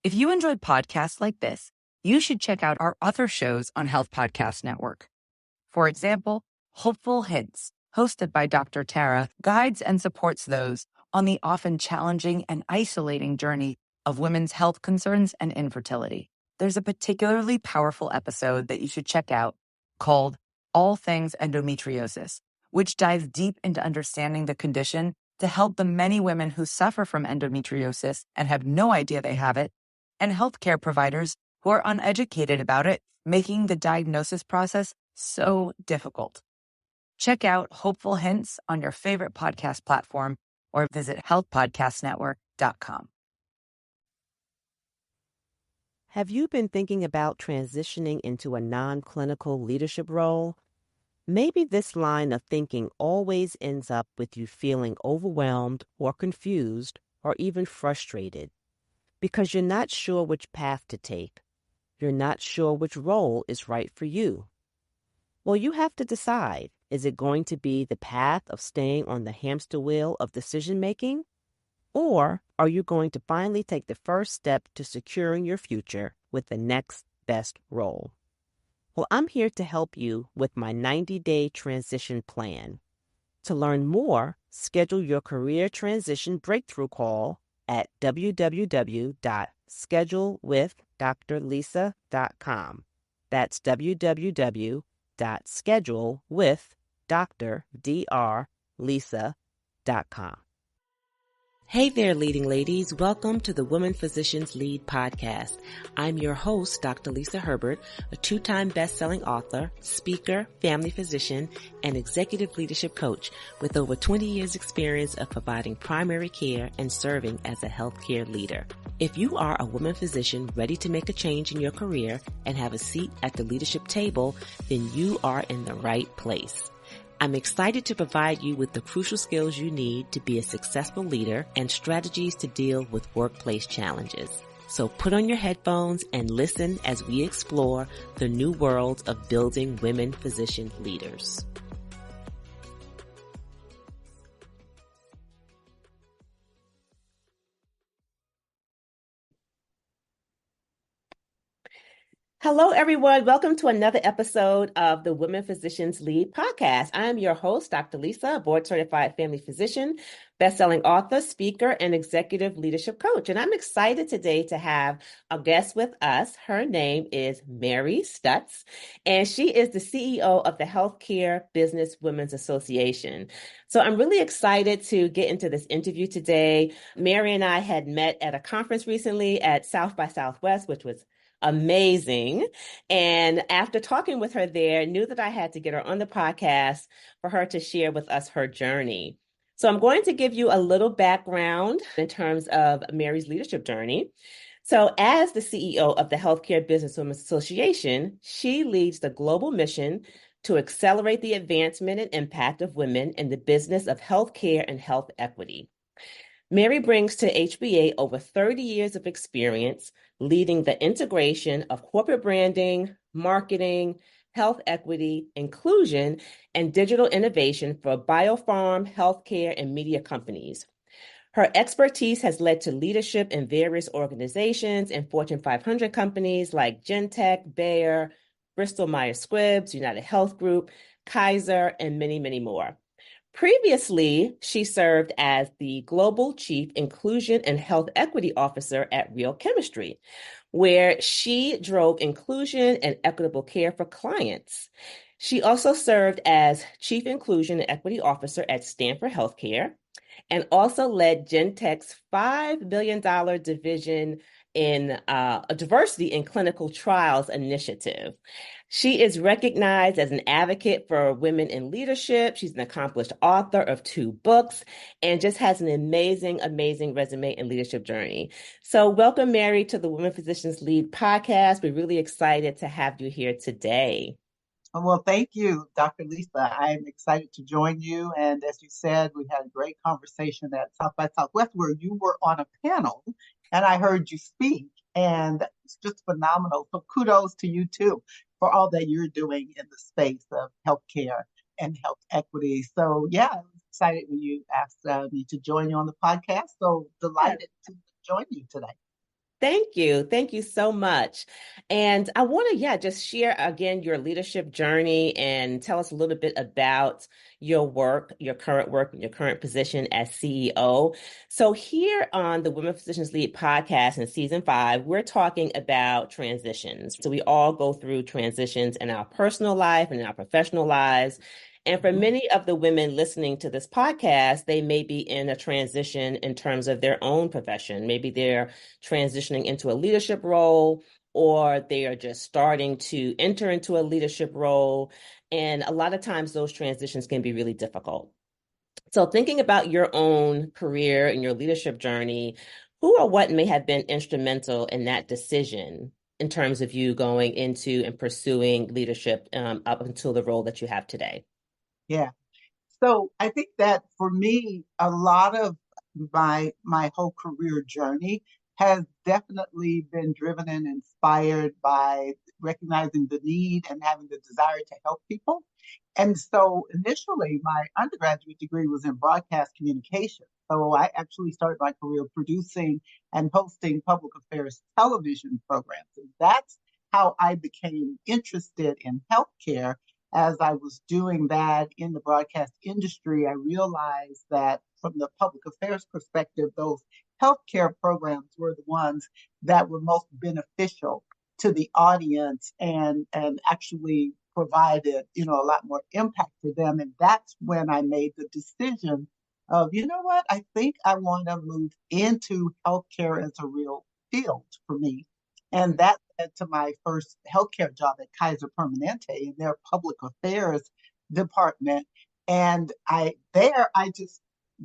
If you enjoyed podcasts like this, you should check out our other shows on Health Podcast Network. For example, Hopeful Hints, hosted by Dr. Tara, guides and supports those on the often challenging and isolating journey of women's health concerns and infertility. There's a particularly powerful episode that you should check out called All Things Endometriosis, which dives deep into understanding the condition to help the many women who suffer from endometriosis and have no idea they have it, and healthcare providers who are uneducated about it, making the diagnosis process so difficult. Check out Hopeful Hints on your favorite podcast platform or visit healthpodcastnetwork.com. Have you been thinking about transitioning into a non-clinical leadership role? Maybe this line of thinking always ends up with you feeling overwhelmed or confused or even frustrated because you're not sure which path to take. You're not sure which role is right for you. Well, you have to decide. Is it going to be the path of staying on the hamster wheel of decision-making? Or are you going to finally take the first step to securing your future with the next best role? Well, I'm here to help you with my 90-day transition plan. To learn more, schedule your career transition breakthrough call at www.schedulewithdrlisa.com. That's www.schedulewithdrlisa.com. Hey there, leading ladies. Welcome to the Women Physicians Lead podcast. I'm your host, Dr. Lisa Herbert, a 2-time best-selling author, speaker, family physician, and executive leadership coach with over 20 years experience of providing primary care and serving as a healthcare leader. If you are a woman physician ready to make a change in your career and have a seat at the leadership table, then you are in the right place. I'm excited to provide you with the crucial skills you need to be a successful leader and strategies to deal with workplace challenges. So put on your headphones and listen as we explore the new world of building women physician leaders. Hello, everyone. Welcome to another episode of the Women Physicians Lead podcast. I'm your host, Dr. Lisa, board-certified family physician, best-selling author, speaker, and executive leadership coach. And I'm excited today to have a guest with us. Her name is Mary Stutts, and she is the CEO of the Healthcare Businesswomen Association. So I'm really excited to get into this interview today. Mary and I had met at a conference recently at South by Southwest, which was amazing. And after talking with her there, knew that I had to get her on the podcast for her to share with us her journey. So I'm going to give you a little background in terms of Mary's leadership journey. So as the CEO of the Healthcare Businesswomen Association, she leads the global mission to accelerate the advancement and impact of women in the business of healthcare and health equity. Mary brings to HBA over 30 years of experience leading the integration of corporate branding, marketing, health equity, inclusion, and digital innovation for biopharm, healthcare, and media companies. Her expertise has led to leadership in various organizations and Fortune 500 companies like Genentech, Bayer, Bristol Myers Squibb, United Health Group, Kaiser, and many, many more. Previously, she served as the Global Chief Inclusion and Health Equity Officer at Real Chemistry, where she drove inclusion and equitable care for clients. She also served as Chief Inclusion and Equity Officer at Stanford Healthcare and also led Genentech's $5 billion division in a diversity in clinical trials initiative. She is recognized as an advocate for women in leadership. She's an accomplished author of 2 books and just has an amazing, amazing resume and leadership journey. So welcome, Mary, to the Women Physicians Lead podcast. We're really excited to have you here today. Well, thank you, Dr. Lisa. I'm excited to join you. And as you said, we had a great conversation at South by Southwest where you were on a panel and I heard you speak. And it's just phenomenal. So kudos to you, too, for all that you're doing in the space of healthcare and health equity. So, yeah, I was excited when you asked me to join you on the podcast. So delighted to join you today. Thank you. Thank you so much. And I want to, just share again your leadership journey and tell us a little bit about your work, and your current position as CEO. So, here on the Women Physicians Lead podcast in season 5, we're talking about transitions. So, we all go through transitions in our personal life and in our professional lives. And for many of the women listening to this podcast, they may be in a transition in terms of their own profession. Maybe they're transitioning into a leadership role, or they are just starting to enter into a leadership role. And a lot of times those transitions can be really difficult. So, thinking about your own career and your leadership journey, who or what may have been instrumental in that decision in terms of you going into and pursuing leadership up until the role that you have today? Yeah. So I think that for me, a lot of my whole career journey has definitely been driven and inspired by recognizing the need and having the desire to help people. And so initially, my undergraduate degree was in broadcast communication. So I actually started my career producing and hosting public affairs television programs. And that's how I became interested in healthcare. As I was doing that in the broadcast industry, I realized that from the public affairs perspective, those healthcare programs were the ones that were most beneficial to the audience and actually provided, a lot more impact for them. And that's when I made the decision of, you know what, I think I want to move into healthcare as a real field for me. And that led to my first healthcare job at Kaiser Permanente in their public affairs department. And I just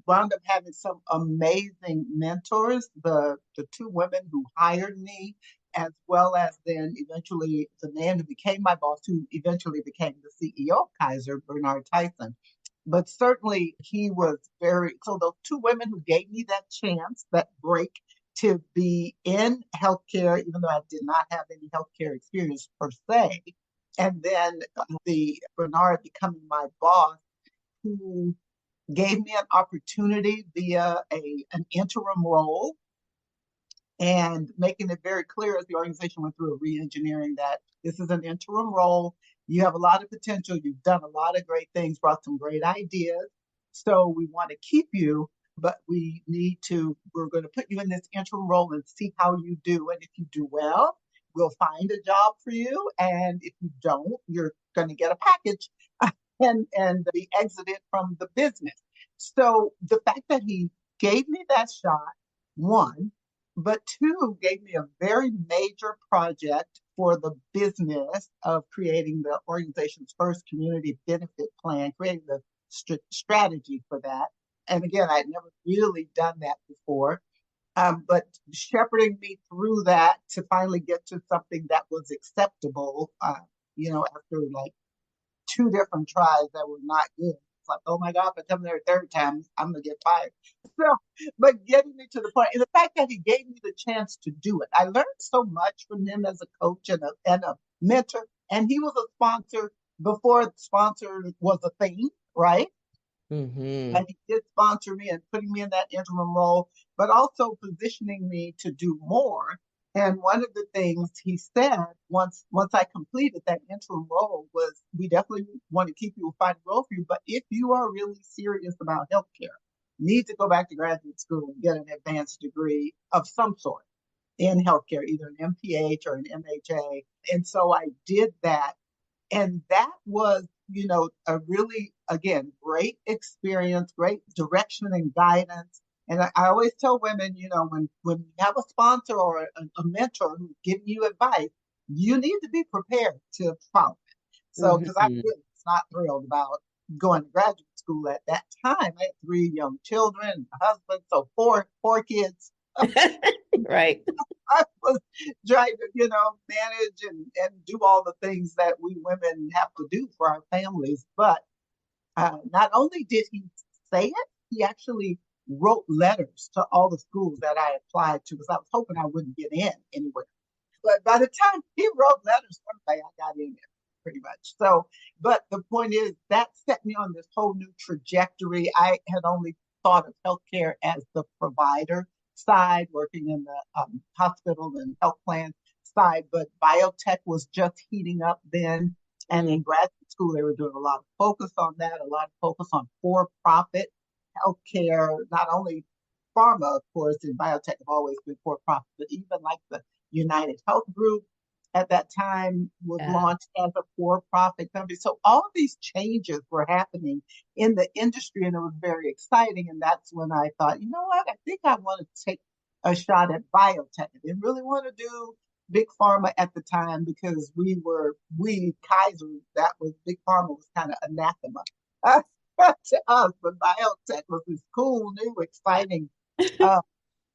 wound up having some amazing mentors, the two women who hired me, as well as then eventually the man who became my boss, who eventually became the CEO of Kaiser, Bernard Tyson. But certainly he was so those two women who gave me that chance, that break to be in healthcare, even though I did not have any healthcare experience per se. And then the Bernard becoming my boss, who gave me an opportunity via an interim role and making it very clear as the organization went through a re-engineering that this is an interim role. You have a lot of potential. You've done a lot of great things, brought some great ideas. So we want to keep you, but we're going to put you in this interim role and see how you do. And if you do well, we'll find a job for you. And if you don't, you're going to get a package and be exited from the business. So the fact that he gave me that shot, one, but two, gave me a very major project for the business of creating the organization's first community benefit plan, creating the strategy for that. And again, I'd never really done that before, but shepherding me through that to finally get to something that was acceptable, after like two different tries that were not good. It's like, oh my God, if I come there a third time, I'm going to get fired. So, but getting me to the point, and the fact that he gave me the chance to do it, I learned so much from him as a coach and a mentor. And he was a sponsor before the sponsor was a thing, right? Mm-hmm. And he did sponsor me and putting me in that interim role, but also positioning me to do more. And one of the things he said once I completed that interim role was, we definitely want to keep you, find a role for you, but if you are really serious about healthcare, you need to go back to graduate school and get an advanced degree of some sort in healthcare, either an MPH or an MHA. And so I did that. And that was, a really, again, great experience, great direction and guidance. And I always tell women, when you have a sponsor or a mentor who's giving you advice, you need to be prepared to follow it. So, because I Mm-hmm. really was not thrilled about going to graduate school at that time. I had 3 young children, a husband, so four kids. Right. I was trying to, manage and do all the things that we women have to do for our families. But not only did he say it, he actually wrote letters to all the schools that I applied to because I was hoping I wouldn't get in anywhere. But by the time he wrote letters, one day I got in there pretty much. So, but the point is that set me on this whole new trajectory. I had only thought of healthcare as the provider. side, working in the hospital and health plan side, but biotech was just heating up then. And in graduate school, they were doing a lot of focus on that, a lot of focus on for-profit healthcare, not only pharma, of course, and biotech have always been for-profit, but even like the United Health Group at that time was launched as a for-profit company. So all of these changes were happening in the industry, and it was very exciting. And that's when I thought, you know what, I think I want to take a shot at biotech. I didn't really want to do big pharma at the time because Kaiser, that was big pharma was kind of anathema to us, but biotech was this cool, new, exciting uh,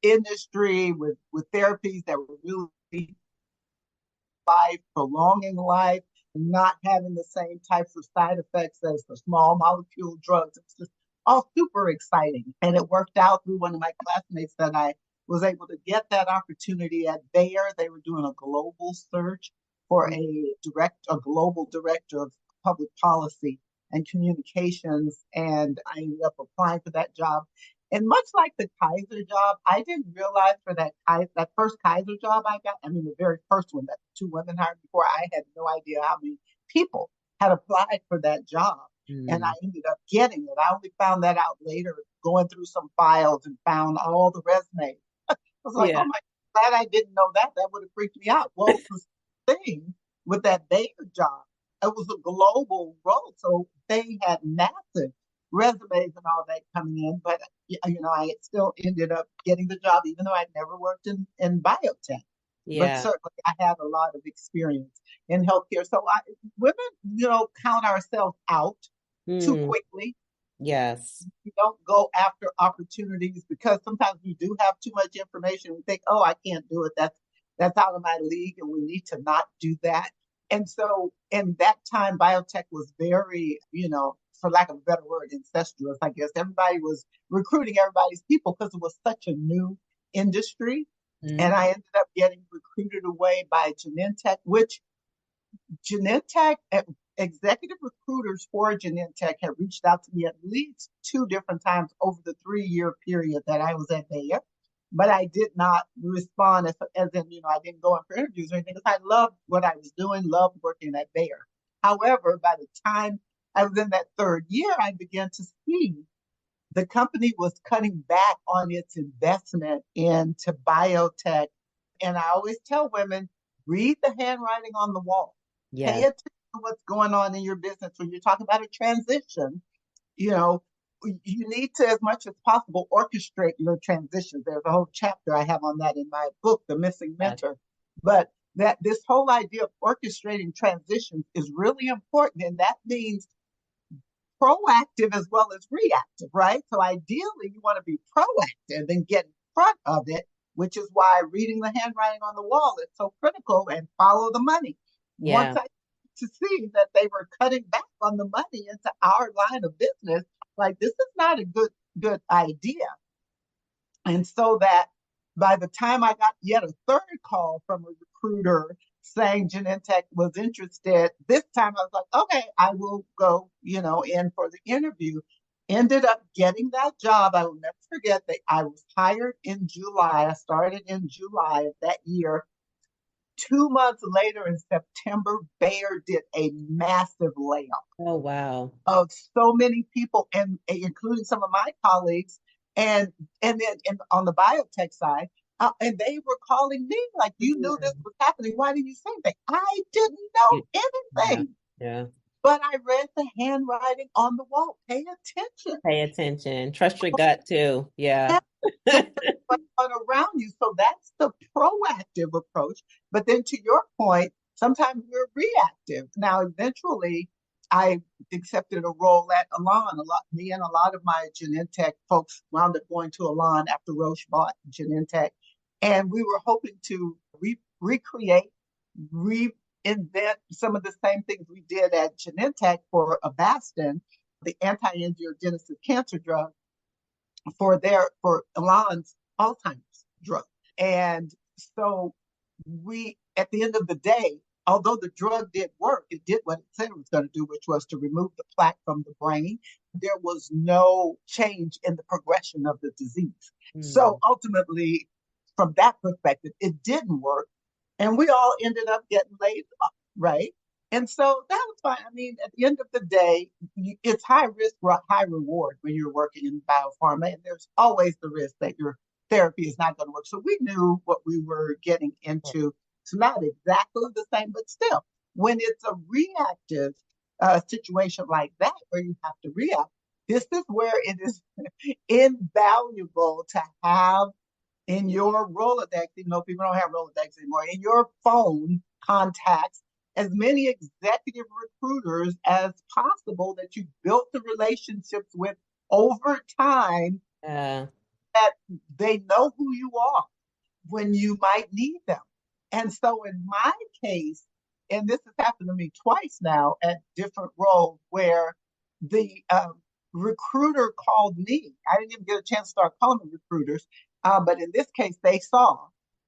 industry with therapies that were really life, prolonging life, not having the same types of side effects as the small molecule drugs. It's just all super exciting. And it worked out through one of my classmates that I was able to get that opportunity at Bayer. They were doing a global search for a global director of public policy and communications. And I ended up applying for that job. And much like the Kaiser job, I didn't realize for that first Kaiser job I got, I mean, the very first one that two women hired before, I had no idea how many people had applied for that job. And I ended up getting it. I only found that out later, going through some files and found all the resumes. I was like, oh my, glad I didn't know that. That would have freaked me out. Well, the thing with that Bayer job, it was a global role. So they had massive resumes and all that coming in, but I still ended up getting the job, even though I'd never worked in biotech. But certainly I had a lot of experience in healthcare. So women, count ourselves out too quickly. Yes. We don't go after opportunities because sometimes we do have too much information. We think, oh, I can't do it. That's out of my league, and we need to not do that. And so in that time, biotech was very, for lack of a better word, incestuous, I guess. Everybody was recruiting everybody's people because it was such a new industry. And I ended up getting recruited away by Genentech, which Genentech, executive recruiters for Genentech had reached out to me at least two different times over the 3-year period that I was at Bayer. But I did not respond as in, I didn't go in for interviews or anything because I loved what I was doing, loved working at Bayer. However, by the time I was in that 3rd year, I began to see the company was cutting back on its investment into biotech. And I always tell women, read the handwriting on the wall. Pay attention to what's going on in your business. When you're talking about a transition, you need to, as much as possible, orchestrate your transitions. There's a whole chapter I have on that in my book, The Missing Mentor. But that this whole idea of orchestrating transitions is really important. And that means proactive as well as reactive, right? So ideally, you want to be proactive and get in front of it, which is why reading the handwriting on the wall is so critical, and follow the money. Once I to see that they were cutting back on the money into our line of business, like this is not a good idea. And so that by the time I got yet a 3rd call from a recruiter saying Genentech was interested, this time I was like, okay, I will go, in for the interview. Ended up getting that job. I will never forget that I was hired in July. I started in July of that year. 2 months later, in September, Bayer did a massive layoff. Oh, wow. Of so many people, and including some of my colleagues, and then on the biotech side, and they were calling me like, you knew this was happening. Why didn't you say anything? I didn't know anything. Yeah. But I read the handwriting on the wall. Pay attention. Pay attention. Trust your gut too. Yeah. What's around you. So that's the proactive approach. But then to your point, sometimes we're reactive. Now, eventually, I accepted a role at Elan. Me and a lot of my Genentech folks wound up going to Elan after Roche bought Genentech. And we were hoping to recreate, reinvent some of the same things we did at Genentech for Avastin, the anti-angiogenesis cancer drug, for Elan's Alzheimer's drug. And so at the end of the day, although the drug did work, it did what it said it was going to do, which was to remove the plaque from the brain. There was no change in the progression of the disease. So ultimately, from that perspective, it didn't work. And we all ended up getting laid off, right? And so that was fine. I mean, at the end of the day, it's high risk, high reward when you're working in biopharma. And there's always the risk that your therapy is not going to work. So we knew what we were getting into. It's not exactly the same, but still, when it's a reactive situation like that, where you have to react, this is where it is invaluable to have in your Rolodex, even though people don't have Rolodex anymore, in your phone contacts, as many executive recruiters as possible that you built the relationships with over time, that they know who you are when you might need them. And so in my case, and this has happened to me twice now at different roles, where the recruiter called me. I didn't even get a chance to start calling them recruiters, but in this case, they saw,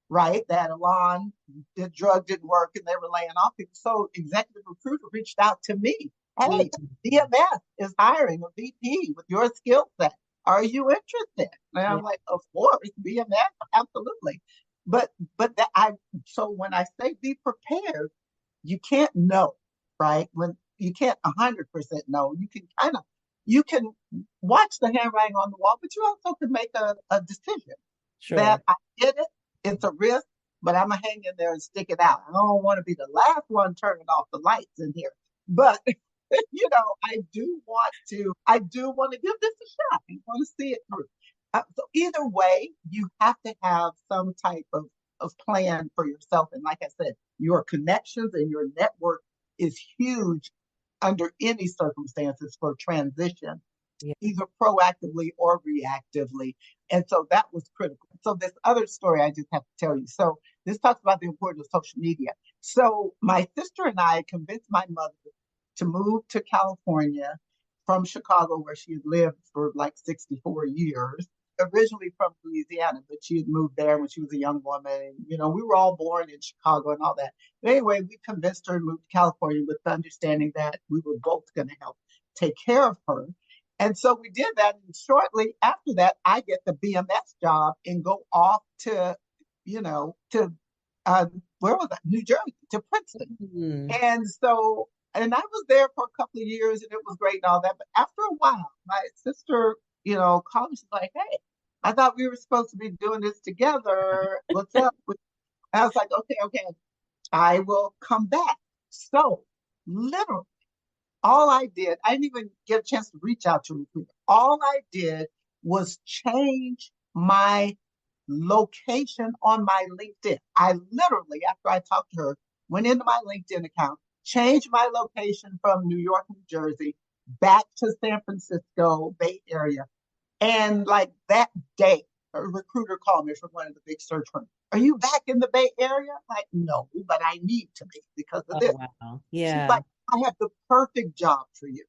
right, that Alon, the drug didn't work and they were laying off people. So executive recruiter reached out to me. Hey, DMS is hiring a VP with your skill set. Are you interested? And I'm like, of course, BMS, absolutely. But that so when I say be prepared, you can't know, right? When you can't 100% know, you can watch the handwriting on the wall, but you also can make a decision that I get it, it's a risk, but I'm gonna hang in there and stick it out. I don't want to be the last one turning off the lights in here, but I do want to give this a shot. I want to see it through. So either way, you have to have some type of plan for yourself. And like I said, your connections and your network is huge under any circumstances for transition, either proactively or reactively. And so that was critical. So this other story I just have to tell you. So this talks about the importance of social media. So my sister and I convinced my mother to move to California from Chicago, where she had lived for like 64 years, originally from Louisiana, but she had moved there when she was a young woman. We were all born in Chicago and all that. But anyway, we convinced her to move to California with the understanding that we were both going to help take care of her. And so we did that. And shortly after that, I get the BMS job and go off to, where was that? New Jersey, to Princeton. And I was there for a couple of years and it was great and all that. But after a while, my sister, called me. She's like, hey, I thought we were supposed to be doing this together. What's up? I was like, okay, I will come back. So literally, all I did, I didn't even get a chance to reach out to a recruiter. All I did was change my location on my LinkedIn. I literally, after I talked to her, went into my LinkedIn account, changed my location from New York, New Jersey, back to San Francisco Bay Area. And like that day, a recruiter called me from one of the big search firms. Are you back in the Bay Area? Like, no, but I need to be because of this. Wow. She's like, I have the perfect job for you.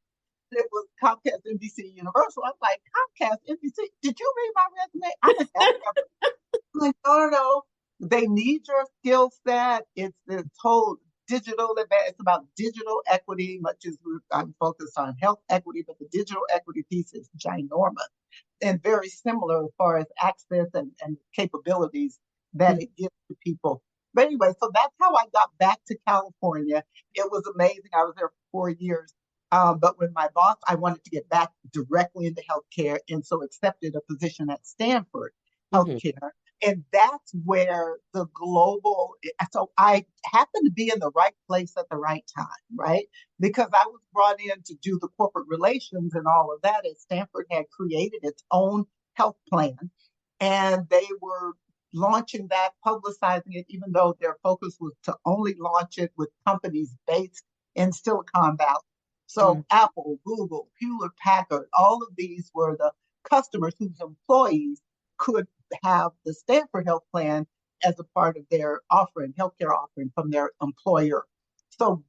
It was Comcast, NBC, Universal. I'm like, Comcast, NBC, did you read my resume? I didn't have I'm like, no. They need your skill set. It's this whole digital event. It's about digital equity, much as I'm focused on health equity, but the digital equity piece is ginormous and very similar as far as access and capabilities that it gives to people. But anyway, so that's how I got back to California. It was amazing. I was there for 4 years. But when my boss, I wanted to get back directly into healthcare, and so accepted a position at Stanford Healthcare. And that's where the global, so I happened to be in the right place at the right time, right? Because I was brought in to do the corporate relations and all of that, as Stanford had created its own health plan. And they were launching that, publicizing it, even though their focus was to only launch it with companies based in Silicon Valley. So Apple, Google, Hewlett Packard, all of these were the customers whose employees could have the Stanford Health Plan as a part of their offering, healthcare offering from their employer. So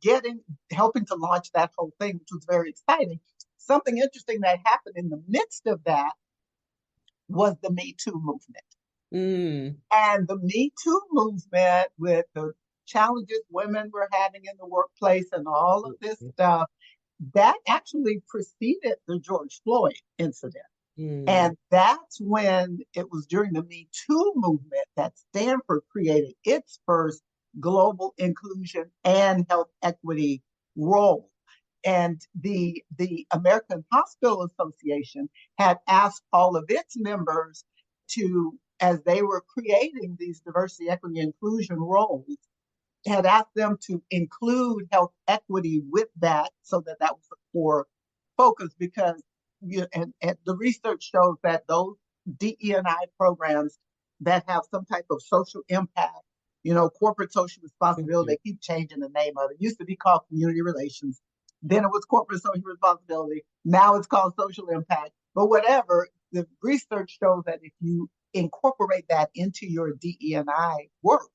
helping to launch that whole thing, which was very exciting. Something interesting that happened in the midst of that was the Me Too movement. And the Me Too movement, with the challenges women were having in the workplace and all of this stuff, that actually preceded the George Floyd incident. And that's when it was during the Me Too movement that Stanford created its first global inclusion and health equity role. And the American Hospital Association had asked all of its members to, as they were creating these diversity, equity, inclusion roles, had asked them to include health equity with that so that that was the core focus because and the research shows that those DE&I programs that have some type of social impact, corporate social responsibility, they keep changing the name of it. It used to be called community relations. Then it was corporate social responsibility. Now it's called social impact. But whatever, the research shows that if you incorporate that into your DE&I work,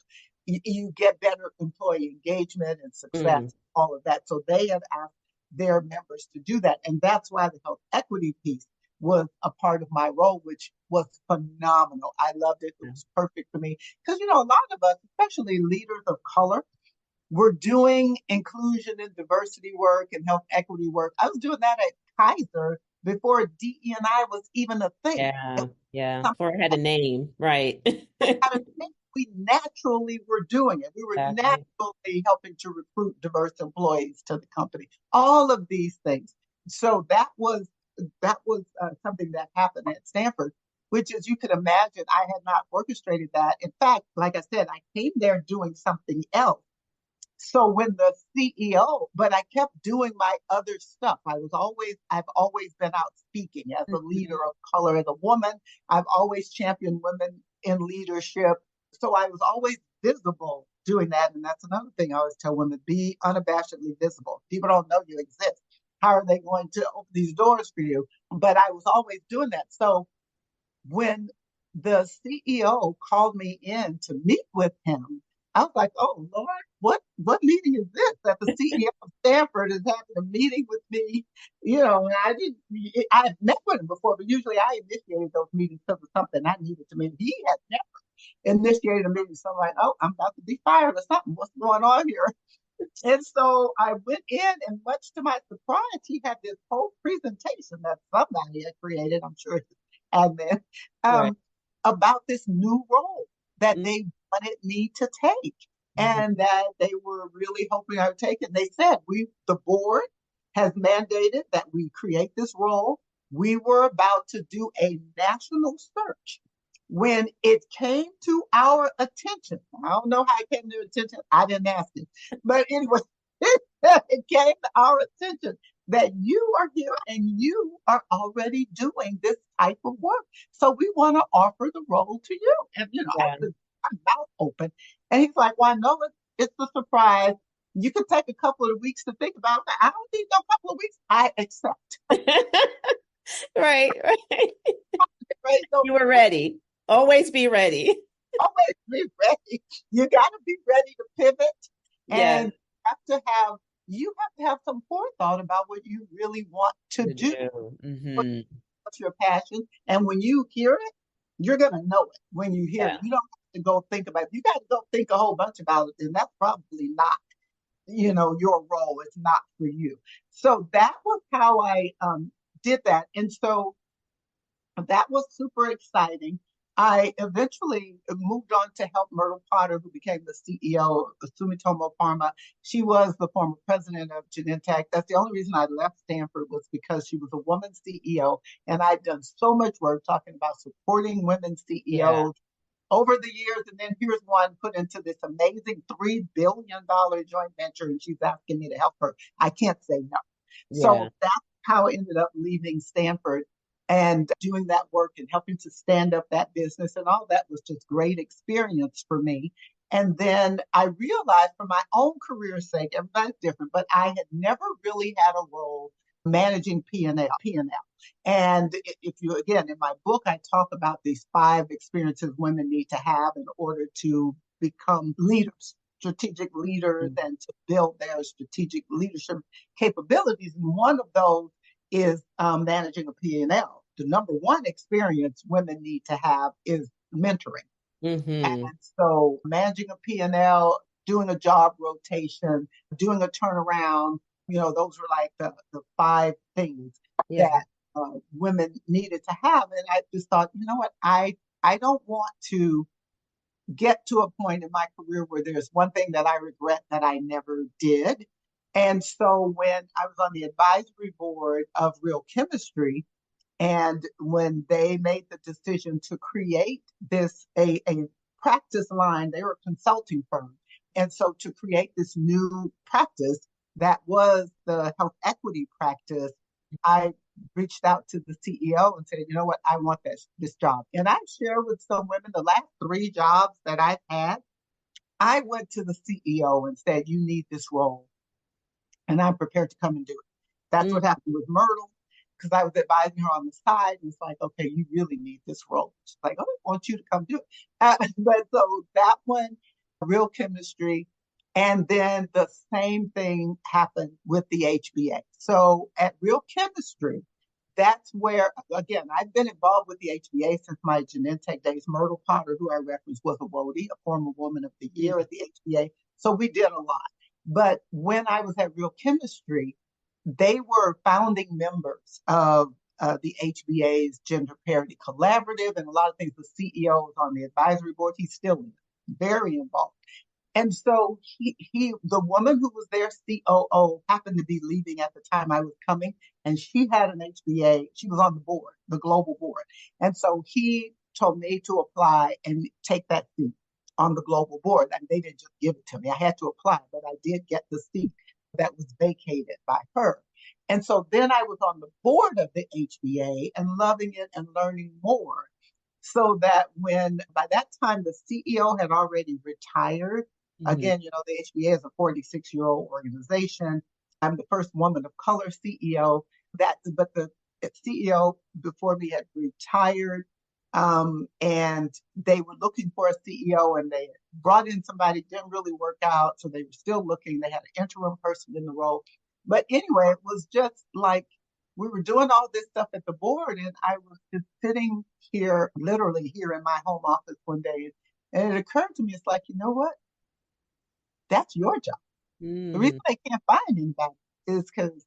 you get better employee engagement and success, all of that. So they have asked their members to do that. And that's why the health equity piece was a part of my role, which was phenomenal. I loved it. It was perfect for me. Because, a lot of us, especially leaders of color, were doing inclusion and diversity work and health equity work. I was doing that at Kaiser before DE&I was even a thing. Yeah. Before it had a name, right? We naturally were doing it. We were naturally helping to recruit diverse employees to the company. All of these things. So that was something that happened at Stanford, which, as you can imagine, I had not orchestrated that. In fact, like I said, I came there doing something else. So when the CEO, but I kept doing my other stuff. I've always been out speaking as a leader of color, as a woman. I've always championed women in leadership. So I was always visible doing that. And that's another thing I always tell women, be unabashedly visible. People don't know you exist. How are they going to open these doors for you? But I was always doing that. So when the CEO called me in to meet with him, I was like, oh, Lord, what meeting is this? That the CEO of Stanford is having a meeting with me, and I had met with him before, but usually I initiated those meetings because of something I needed to meet. He had never initiated a meeting. So I'm like, oh, I'm about to be fired or something. What's going on here? And so I went in, and much to my surprise, he had this whole presentation that somebody had created, I'm sure his admin, about this new role that they wanted me to take and that they were really hoping I would take it. They said, the board has mandated that we create this role. We were about to do a national search. When it came to our attention, I don't know how it came to attention. I didn't ask it. But anyway, it came to our attention that you are here and you are already doing this type of work. So we want to offer the role to you. And, I had my mouth open. And he's like, well, I know it's a surprise. You can take a couple of weeks to think about it. I don't need no couple of weeks. I accept. Right. Right. So, you were ready. Always be ready. Always be ready. You got to be ready to pivot. And you have to have some forethought about what you really want to do. What's your passion? And when you hear it, you're going to know it. When you hear it, you don't have to go think about it. You got to go think a whole bunch about it, and that's probably not, your role. It's not for you. So that was how I did that. And so that was super exciting. I eventually moved on to help Myrtle Potter, who became the CEO of Sumitomo Pharma. She was the former president of Genentech. That's the only reason I left Stanford, was because she was a woman CEO. And I'd done so much work talking about supporting women CEOs over the years. And then here's one put into this amazing $3 billion joint venture, and she's asking me to help her. I can't say no. So that's how I ended up leaving Stanford and doing that work and helping to stand up that business, and all that was just great experience for me. And then I realized, for my own career's sake, everybody's different, but I had never really had a role managing P&L. And if you, again, in my book, I talk about these 5 experiences women need to have in order to become leaders, strategic leaders, and to build their strategic leadership capabilities. And one of those is managing a P&L. The number one experience women need to have is mentoring. And so managing a P&L doing a job rotation, doing a turnaround. Those were like the five things Yeah. that women needed to have. And I just thought, you know what, I don't want to get to a point in my career where there's one thing that I regret that I never did. And so when I was on the advisory board of Real Chemistry, and when they made the decision to create a practice line, they were a consulting firm. And so to create this new practice that was the health equity practice, I reached out to the CEO and said, you know what, I want this job. And I share with some women the last three jobs that I've had. I went to the CEO and said, you need this role, and I'm prepared to come and do it. That's what happened with Myrtle, because I was advising her on the side, and it's like, okay, you really need this role. She's like, oh, I want you to come do it. But so that one, Real Chemistry, and then the same thing happened with the HBA. So at Real Chemistry, that's where, again, I've been involved with the HBA since my Genentech days. Myrtle Potter, who I referenced, was a WODY, a former Woman of the Year at the HBA. So we did a lot. But when I was at Real Chemistry, they were founding members of the HBA's Gender Parity Collaborative, and a lot of things. The CEO was on the advisory board. He's still very involved. And so the woman who was their COO happened to be leaving at the time I was coming, and she had an HBA. She was on the board, the global board. And so he told me to apply and take that seat on the global board. And they didn't just give it to me. I had to apply, but I did get the seat that was vacated by her. And so then I was on the board of the HBA and loving it and learning more. So that by that time the CEO had already retired. Again, the HBA is a 46-year-old organization. I'm the first woman of color CEO. But the CEO before me had retired, and they were looking for a CEO, and they brought in somebody, didn't really work out, so they were still looking. They had an interim person in the role. But anyway, it was just like we were doing all this stuff at the board, and I was just sitting here, literally here in my home office one day, and it occurred to me, it's like, you know what? That's your job. The reason they can't find anybody is because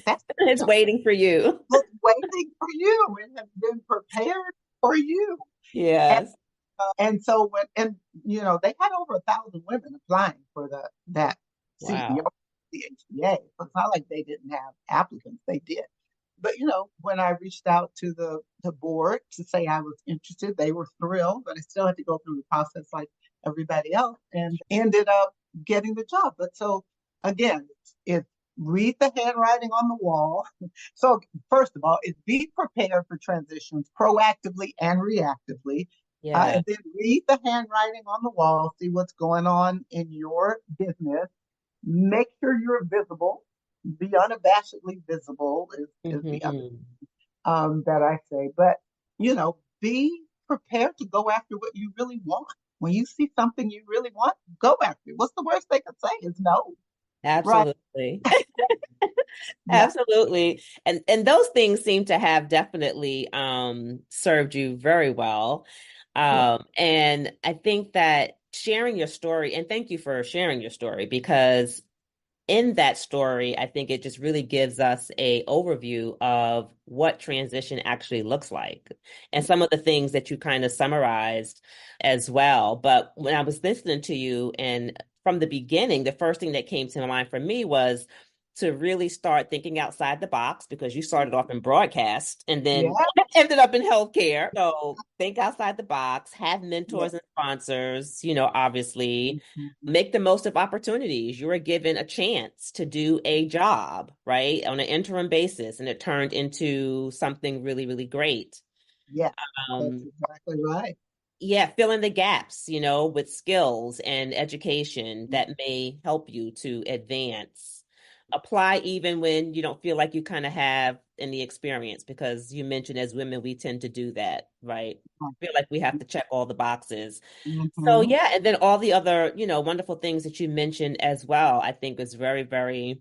that's it's waiting for you. It's waiting for you and has been prepared for you. Yes. And so they had over 1,000 women applying for that CEO of the HBA. So it's not like they didn't have applicants; they did. But when I reached out to the board to say I was interested, they were thrilled, but I still had to go through the process like everybody else, and ended up getting the job. But so again, it's read the handwriting on the wall. So first of all, it's be prepared for transitions proactively and reactively. Yeah. And then read the handwriting on the wall, see what's going on in your business. Make sure you're visible. Be unabashedly visible is the other that I say. But, be prepared to go after what you really want. When you see something you really want, go after it. What's the worst they could say is no. Absolutely. Right? Yeah. Absolutely. And those things seem to have definitely served you very well. Sure. And I think that sharing your story, and thank you for sharing your story, because in that story, I think it just really gives us a overview of what transition actually looks like and some of the things that you kind of summarized as well. But when I was listening to you, and from the beginning, the first thing that came to my mind for me was to really start thinking outside the box, because you started off in broadcast and Yeah. then ended up in healthcare. So think outside the box, have Yeah. mentors and sponsors, obviously Mhm. make the most of opportunities. You were given a chance to do a job, right, on an interim basis, and it turned into something really, really great. Yeah. That's Um, exactly right. yeah, fill in the gaps, with skills and education that may help you to advance. Apply even when you don't feel like you kind of have any experience, because you mentioned as women, we tend to do that, right? Feel like we have to check all the boxes. So Mm-hmm. yeah, and then all the other, wonderful things that you mentioned as well, I think is very, very,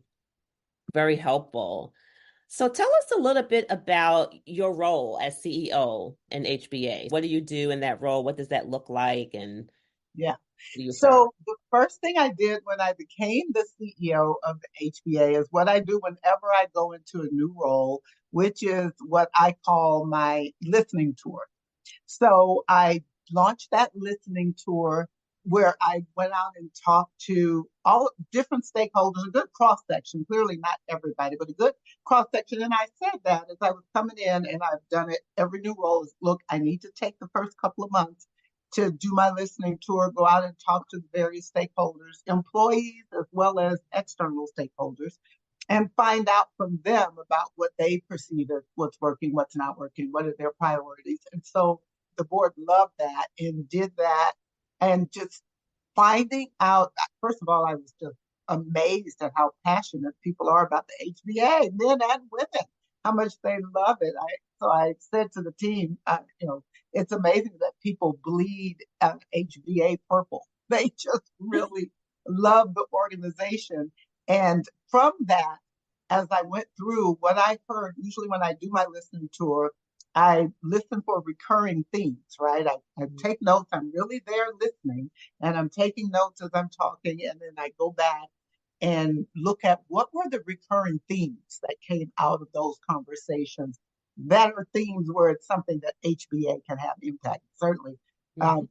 very helpful. So tell us a little bit about your role as CEO in HBA. What do you do in that role? What does that look like? And Yeah. You, sir. So the first thing I did when I became the CEO of the HBA is what I do whenever I go into a new role, which is what I call my listening tour. So I launched that listening tour where I went out and talked to all different stakeholders, a good cross section, clearly not everybody, but a good cross section. And I said that as I was coming in, and I've done it every new role is look, I need to take the first couple of months to do my listening tour, go out and talk to the various stakeholders, employees as well as external stakeholders, and find out from them about what they perceive as what's working, what's not working, what are their priorities. And so the board loved that and did that, and just finding out, first of all, I was just amazed at how passionate people are about the HBA, men and women, how much they love it. So I said to the team, it's amazing that people bleed HBA purple. They just really love the organization. And from that, as I went through what I heard, usually when I do my listening tour, I listen for recurring themes, right? I take notes. I'm really there listening, and I'm taking notes as I'm talking. And then I go back and look at what were the recurring themes that came out of those conversations that are themes where it's something that HBA can have impact. Certainly,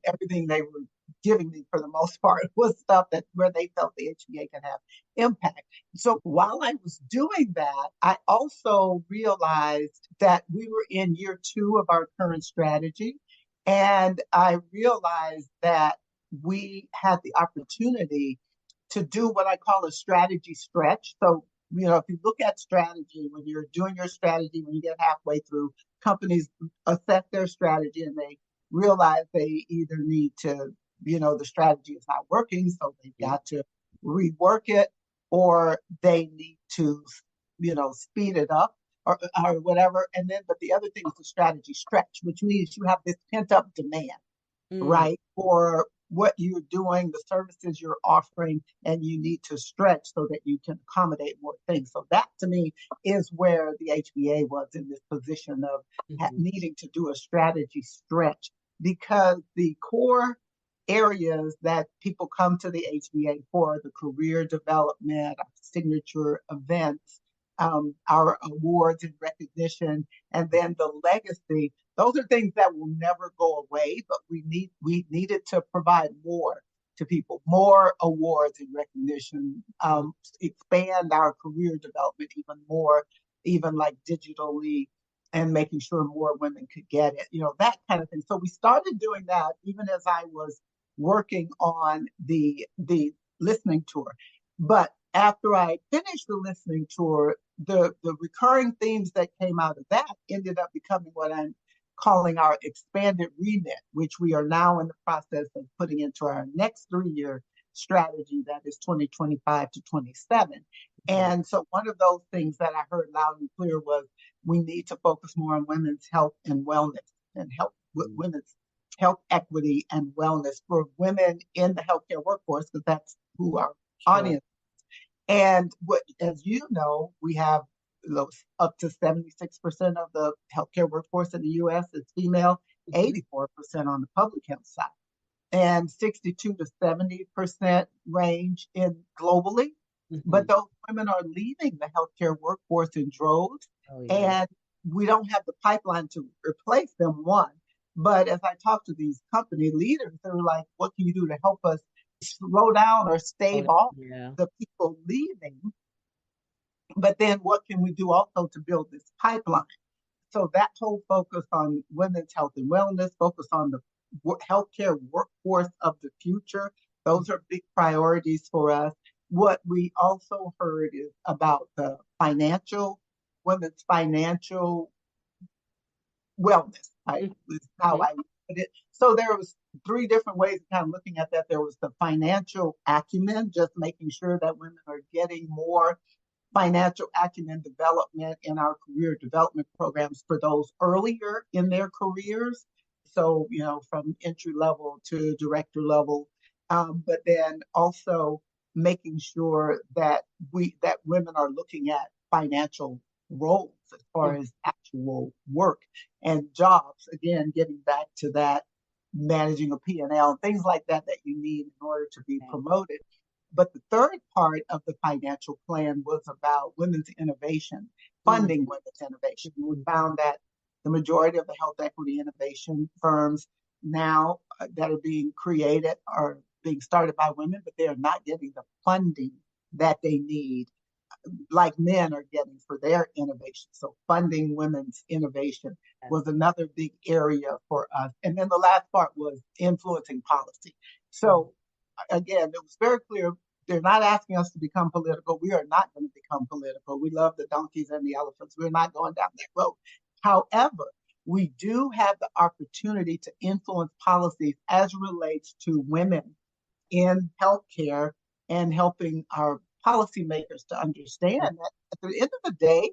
everything they were giving me for the most part was stuff that where they felt the HBA can have impact. So while I was doing that, I also realized that we were in year 2 of our current strategy. And I realized that we had the opportunity to do what I call a strategy stretch. So, if you look at strategy, when you're doing your strategy, when you get halfway through, companies assess their strategy and they realize they either need to, the strategy is not working, so they've got to rework it, or they need to, speed it up or whatever. And then, but the other thing is the strategy stretch, which means you have this pent up demand, right, for what you're doing, the services you're offering, and you need to stretch so that you can accommodate more things. So that to me is where the HBA was in this position of needing to do a strategy stretch, because the core areas that people come to the HBA for, the career development, our signature events, our awards and recognition, and then the legacy. Those are things that will never go away, but we needed to provide more to people, more awards and recognition, expand our career development even more, even like digitally, and making sure more women could get it, that kind of thing. So we started doing that even as I was working on the listening tour. But after I finished the listening tour, the recurring themes that came out of that ended up becoming what I'm calling our expanded remit, which we are now in the process of putting into our next 3-year strategy that is 2025 to 27. And so one of those things that I heard loud and clear was we need to focus more on women's health and wellness, and help with women's health equity and wellness for women in the healthcare workforce, because that's who our audience is. And as you know, we have up to 76% of the healthcare workforce in the U.S. is female, 84% on the public health side, and 62 to 70% range in globally. But those women are leaving the healthcare workforce in droves, and we don't have the pipeline to replace them, one. But as I talk to these company leaders, they're like, what can you do to help us slow down or stave off the people leaving? But then what can we do also to build this pipeline? So that whole focus on women's health and wellness, focus on the healthcare workforce of the future, those are big priorities for us. What we also heard is about the women's financial wellness, right? Is how I put it. So there was 3 different ways of kind of looking at that. There was the financial acumen, just making sure that women are getting more financial acumen development in our career development programs for those earlier in their careers. So, from entry level to director level, but then also making sure that women are looking at financial roles as far as actual work and jobs. Again, getting back to that managing a P&L, things like that that you need in order to be Okay. promoted. But the third part of the financial plan was about women's innovation, Mm. funding women's innovation. We Mhm. found that the majority of the health equity innovation firms now that are being created are being started by women, but they are not getting the funding that they need like men are getting for their innovation. So funding women's innovation Yes. was another big area for us. And then the last part was influencing policy. Mm. So again, it was very clear they're not asking us to become political. We are not going to become political. We love the donkeys and the elephants. We're not going down that road. However, we do have the opportunity to influence policies as relates to women in healthcare and helping our policymakers to understand that at the end of the day,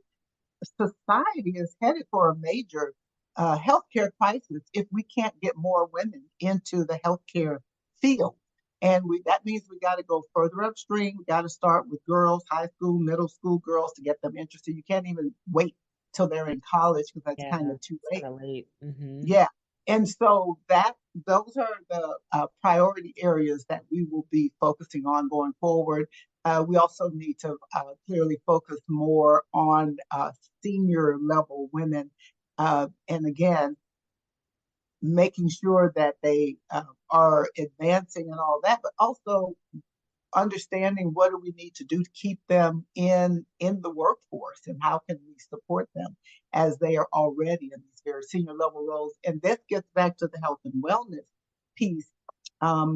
society is headed for a major healthcare crisis if we can't get more women into the healthcare field. And that means we got to go further upstream. We got to start with girls, high school, middle school girls to get them interested. You can't even wait till they're in college because that's Yeah, kind of too it's late. kind of late. Hmm. Yeah. And so those are the priority areas that we will be focusing on going forward. We also need to clearly focus more on senior level women. And again, making sure that they are advancing and all that, but also understanding what do we need to do to keep them in the workforce and how can we support them as they are already in these very senior level roles. And this gets back to the health and wellness piece,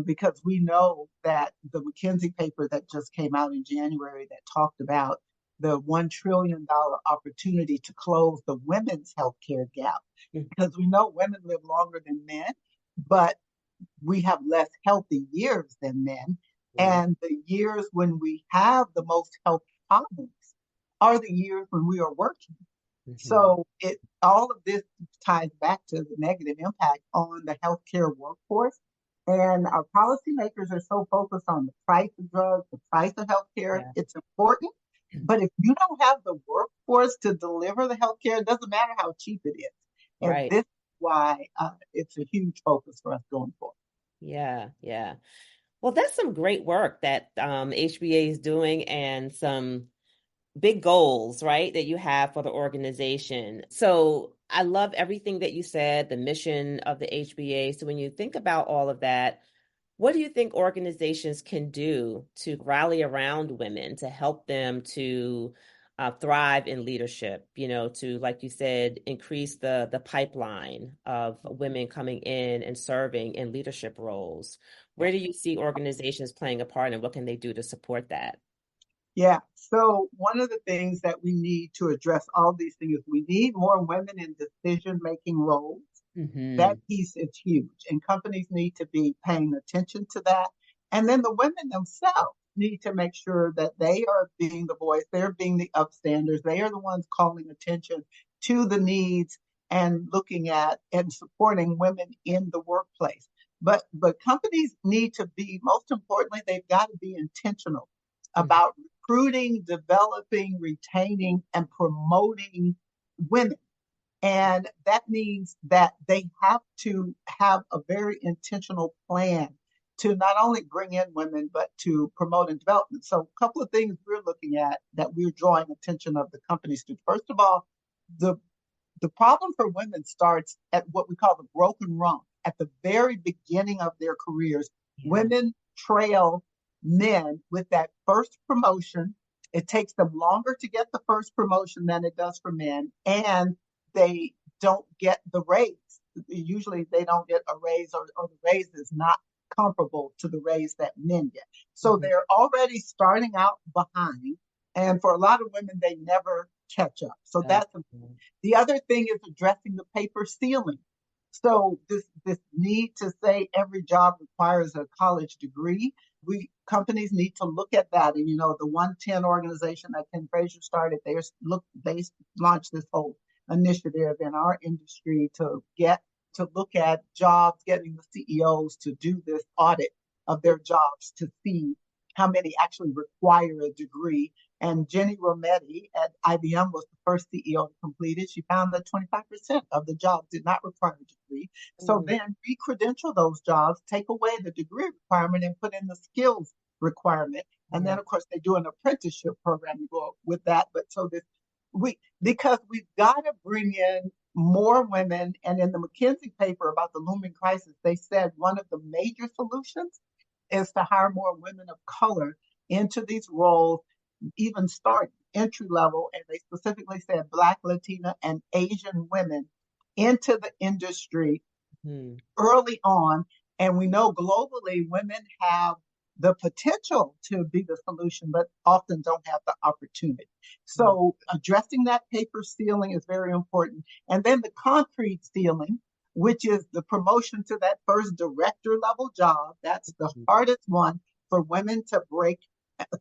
because we know that the McKinsey paper that just came out in January that talked about the $1 trillion opportunity to close the women's healthcare gap, because we know women live longer than men, but we have less healthy years than men. Yeah. And the years when we have the most health problems are the years when we are working. Hmm. So all of this ties back to the negative impact on the healthcare workforce. And our policymakers are so focused on the price of drugs, the price of healthcare. Yeah. It's important. But if you don't have the workforce to deliver the healthcare, it doesn't matter how cheap it is. And Right. this is why it's a huge focus for us going forward. Yeah. Yeah. Well, that's some great work that HBA is doing and some big goals, right, that you have for the organization. So I love everything that you said, the mission of the HBA. So when you think about all of that, what do you think organizations can do to rally around women to help them to thrive in leadership? To, like you said, increase the pipeline of women coming in and serving in leadership roles. Yeah. Where do you see organizations playing a part, and what can they do to support that? Yeah. So one of the things that we need to address all these things is we need more women in decision-making roles. Hmm. That piece is huge, and companies need to be paying attention to that. And then the women themselves need to make sure that they are being the voice, they're being the upstanders, they are the ones calling attention to the needs and looking at and supporting women in the workplace. But companies need to be, most importantly, they've got to be intentional about recruiting, developing, retaining, and promoting women. And that means that they have to have a very intentional plan to not only bring in women, but to promote and development. So a couple of things we're looking at that we're drawing attention of the companies to. First of all, the the problem for women starts at what we call the broken rung. At the very beginning of their careers, Yeah. women trail men with that first promotion. It takes them longer to get the first promotion than it does for men, and they don't get the raise. Usually, they don't get a raise, or the raise is not comparable to the raise that men get. So Mhm. they're already starting out behind. And for a lot of women, they never catch up. So Uh, that's the other thing is addressing the paper ceiling. So this need to say every job requires a college degree. We companies need to look at that. And the 110 organization that Ken Frazier started, they launched this whole initiative in our industry to look at jobs, getting the CEOs to do this audit of their jobs to see how many actually require a degree. And Jenny Rometty at IBM was the first CEO to complete it. She found that 25% of the jobs did not require a degree. So then re-credential those jobs, take away the degree requirement and put in the skills requirement. And then, of course, they do an apprenticeship program to go with that. But so this, because we've got to bring in more women. And in the McKinsey paper about the looming crisis, they said one of the major solutions is to hire more women of color into these roles, even start entry level. And they specifically said Black, Latina, and Asian women into the industry early on. And we know globally women have the potential to be the solution, but often don't have the opportunity. So addressing that paper ceiling is very important. And then the concrete ceiling, which is the promotion to that first director level job. That's the hardest one for women to break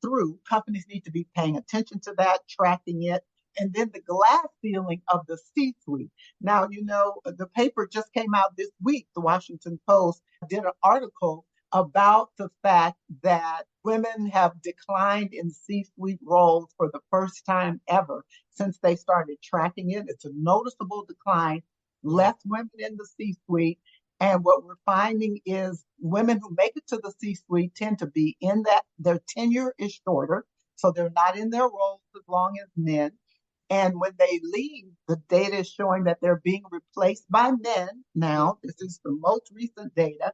through. Companies need to be paying attention to that, tracking it. And then the glass ceiling of the C-suite. Now, the paper just came out this week. The Washington Post did an article about the fact that women have declined in C-suite roles for the first time ever since they started tracking it. It's a noticeable decline, less women in the C-suite. And what we're finding is women who make it to the C-suite tend to be in that their tenure is shorter, so they're not in their roles as long as men. And when they leave, the data is showing that they're being replaced by men now. This is the most recent data.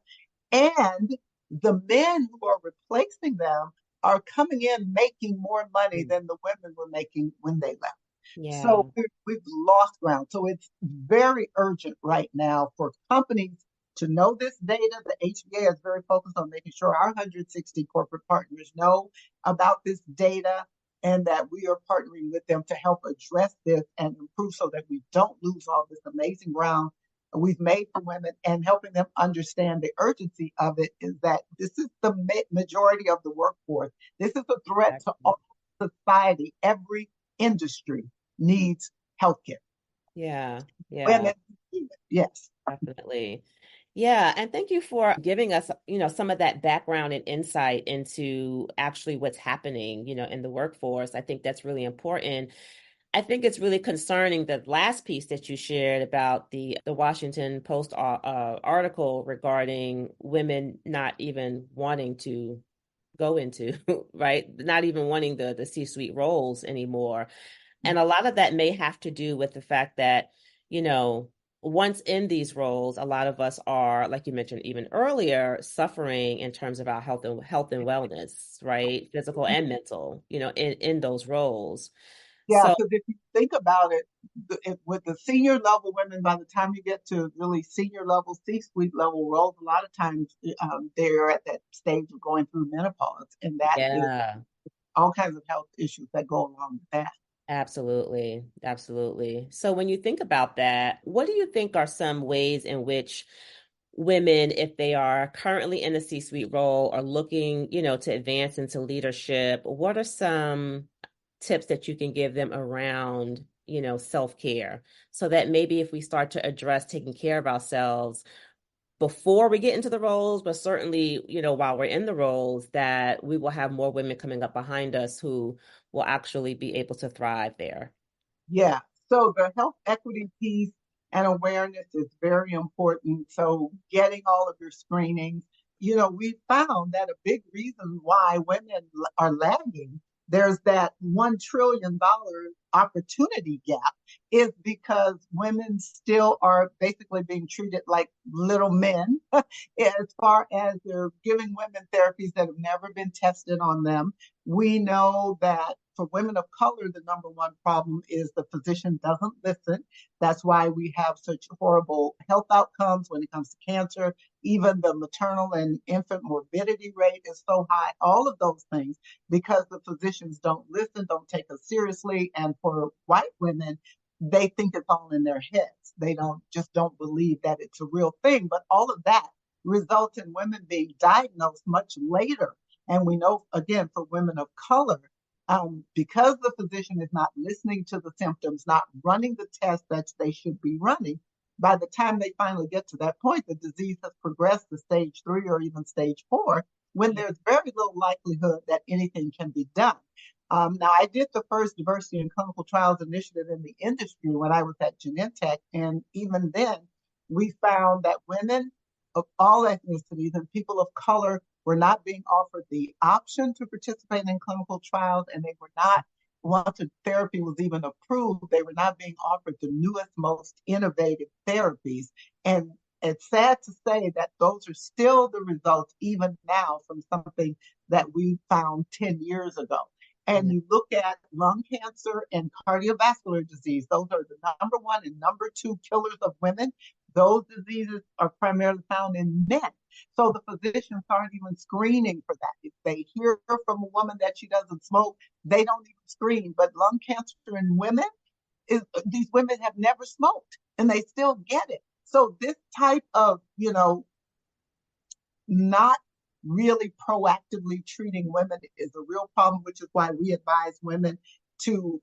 And the men who are replacing them are coming in making more money than the women were making when they left. Yeah. So we've lost ground. So it's very urgent right now for companies to know this data. The HBA is very focused on making sure our 160 corporate partners know about this data and that we are partnering with them to help address this and improve so that we don't lose all this amazing ground we've made for women, and helping them understand the urgency of it is that this is the majority of the workforce. This is a threat to all society. Every industry needs healthcare. Yeah. Women, yes. Definitely. Yeah, and thank you for giving us, some of that background and insight into actually what's happening, in the workforce. I think that's really important. I think it's really concerning, the last piece that you shared about the Washington Post article regarding women not even wanting to go into, right? Not even wanting the C-suite roles anymore. And a lot of that may have to do with the fact that, once in these roles, a lot of us are, like you mentioned even earlier, suffering in terms of our health and wellness, right? Physical and mental, in those roles. Yeah, So, because if you think about it, with the senior level women, by the time you get to really senior level, C-suite level roles, a lot of times they're at that stage of going through menopause, and that is yeah. all kinds of health issues that go along with that. Absolutely. Absolutely. So when you think about that, what do you think are some ways in which women, if they are currently in a C-suite role or looking, to advance into leadership, what are some tips that you can give them around, self-care, so that maybe if we start to address taking care of ourselves before we get into the roles, but certainly, while we're in the roles, that we will have more women coming up behind us who will actually be able to thrive there. Yeah. So the health equity piece and awareness is very important. So getting all of your screenings, we found that a big reason why women are lagging, there's that $1 trillion opportunity gap, is because women still are basically being treated like little men as far as they're giving women therapies that have never been tested on them. We know that for women of color, the number one problem is the physician doesn't listen. That's why we have such horrible health outcomes when it comes to cancer. Even the maternal and infant morbidity rate is so high, all of those things, because the physicians don't listen, don't take us seriously. And for white women, they think it's all in their heads. They don't believe that it's a real thing. But all of that results in women being diagnosed much later. And we know, again, for women of color, because the physician is not listening to the symptoms, not running the tests that they should be running, by the time they finally get to that point, the disease has progressed to stage 3 or even stage 4. when there's very little likelihood that anything can be done. Now, I did the first diversity in clinical trials initiative in the industry when I was at Genentech, and even then, we found that women of all ethnicities and people of color were not being offered the option to participate in clinical trials, and they were not, once a therapy was even approved, they were not being offered the newest, most innovative therapies. And it's sad to say that those are still the results, even now, from something that we found 10 years ago. And you look at lung cancer and cardiovascular disease, those are the number one and number two killers of women. Those diseases are primarily found in men. So the physicians aren't even screening for that. If they hear from a woman that she doesn't smoke, they don't even screen. But lung cancer in women, these women have never smoked and they still get it. So this type of, not really proactively treating women is a real problem, which is why we advise women to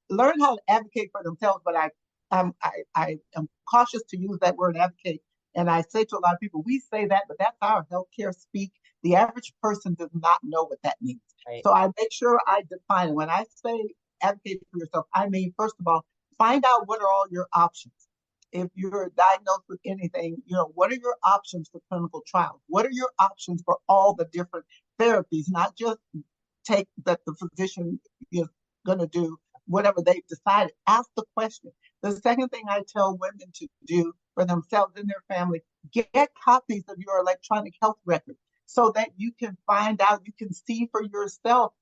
learn how to advocate for themselves. But I am cautious to use that word advocate. And I say to a lot of people, we say that, but that's our healthcare speak. The average person does not know what that means. Right. So I make sure I define it. When I say advocate for yourself, I mean, first of all, find out what are all your options. If you're diagnosed with anything, what are your options for clinical trials? What are your options for all the different therapies? Not just take that the physician is going to do whatever they've decided. Ask the question. The second thing I tell women to do for themselves and their family, get copies of your electronic health record so that you can find out, you can see for yourself,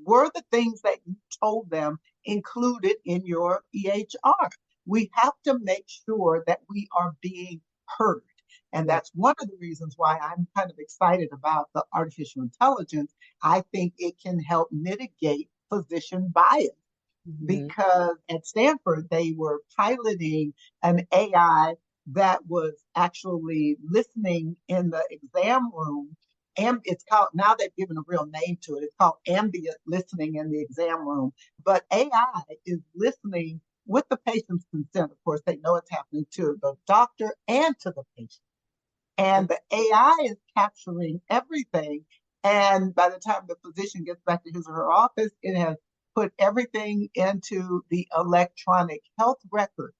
were the things that you told them included in your EHR? We have to make sure that we are being heard. And that's one of the reasons why I'm kind of excited about the artificial intelligence. I think it can help mitigate physician bias. Because at Stanford, they were piloting an AI that was actually listening in the exam room. And it's called, now they've given a real name to it. It's called ambient listening in the exam room. But AI is listening with the patient's consent. Of course, they know it's happening to the doctor and to the patient. And the AI is capturing everything. And by the time the physician gets back to his or her office, it has put everything into the electronic health record.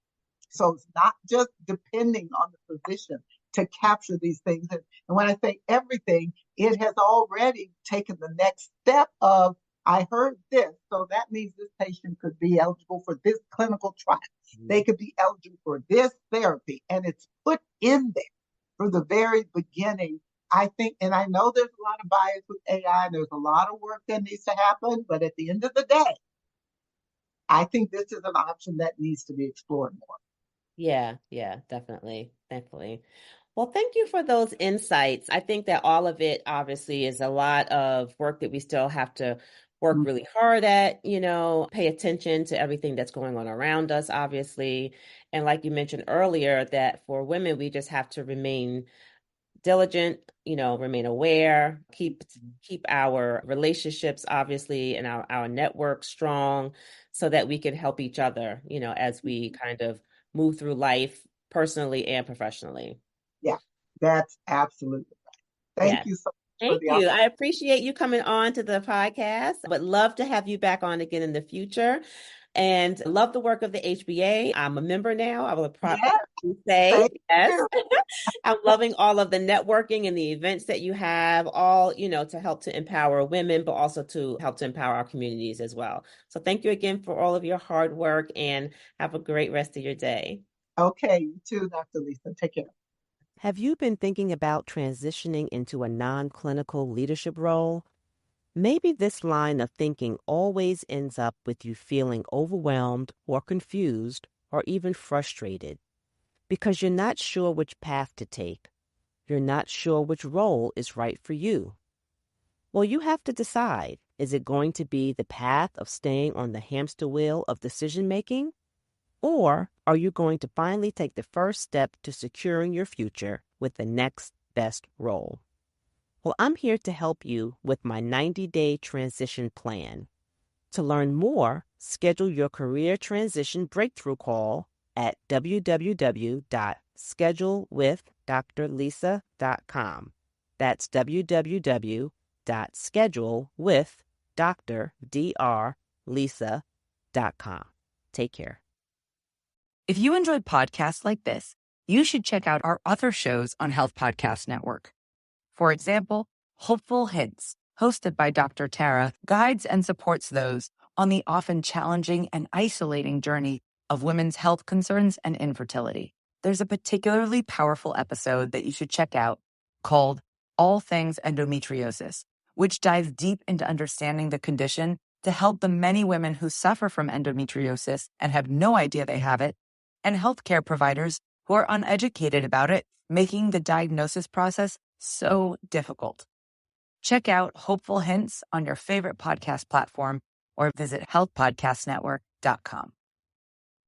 So it's not just depending on the physician to capture these things. And when I say everything, it has already taken the next step of, I heard this, so that means this patient could be eligible for this clinical trial. They could be eligible for this therapy, and it's put in there from the very beginning. I think, and I know there's a lot of bias with AI, there's a lot of work that needs to happen, but at the end of the day, I think this is an option that needs to be explored more. Yeah, definitely. Well, thank you for those insights. I think that all of it obviously is a lot of work that we still have to work really hard at, pay attention to everything that's going on around us, obviously. And like you mentioned earlier, that for women, we just have to remain diligent, remain aware, keep our relationships, obviously, and our network strong so that we can help each other, as we kind of move through life personally and professionally. Yeah, that's absolutely right. Thank you so much. Thank you. I appreciate you coming on to the podcast. I would love to have you back on again in the future. And love the work of the HBA. I'm a member now. I will probably say yes. I'm loving all of the networking and the events that you have, all, to help to empower women, but also to help to empower our communities as well. So thank you again for all of your hard work and have a great rest of your day. Okay, you too, Dr. Lisa. Take care. Have you been thinking about transitioning into a non-clinical leadership role? Maybe this line of thinking always ends up with you feeling overwhelmed or confused or even frustrated because you're not sure which path to take. You're not sure which role is right for you. Well, you have to decide. Is it going to be the path of staying on the hamster wheel of decision-making? Or are you going to finally take the first step to securing your future with the next best role? Well, I'm here to help you with my 90-day transition plan. To learn more, schedule your career transition breakthrough call at www.schedulewithdrlisa.com. That's www.schedulewithdrlisa.com. Take care. If you enjoyed podcasts like this, you should check out our other shows on Health Podcast Network. For example, Hopeful Hints, hosted by Dr. Tara, guides and supports those on the often challenging and isolating journey of women's health concerns and infertility. There's a particularly powerful episode that you should check out called All Things Endometriosis, which dives deep into understanding the condition to help the many women who suffer from endometriosis and have no idea they have it, and healthcare providers who are uneducated about it, making the diagnosis process so difficult. Check out Hopeful Hints on your favorite podcast platform or visit healthpodcastnetwork.com.